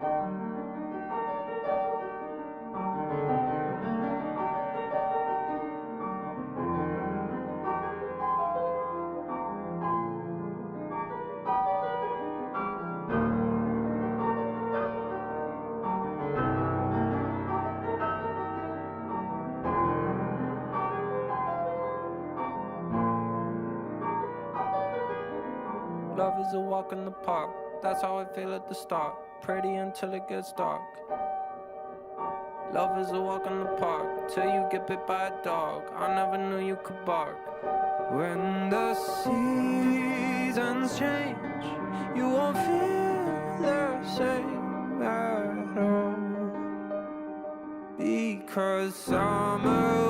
Love is a walk in the park, that's how I feel at the start. Pretty until it gets dark. Love is a walk in the park, till you get bit by a dog. I never knew you could bark. When the seasons change, you won't feel the same at all. Because summer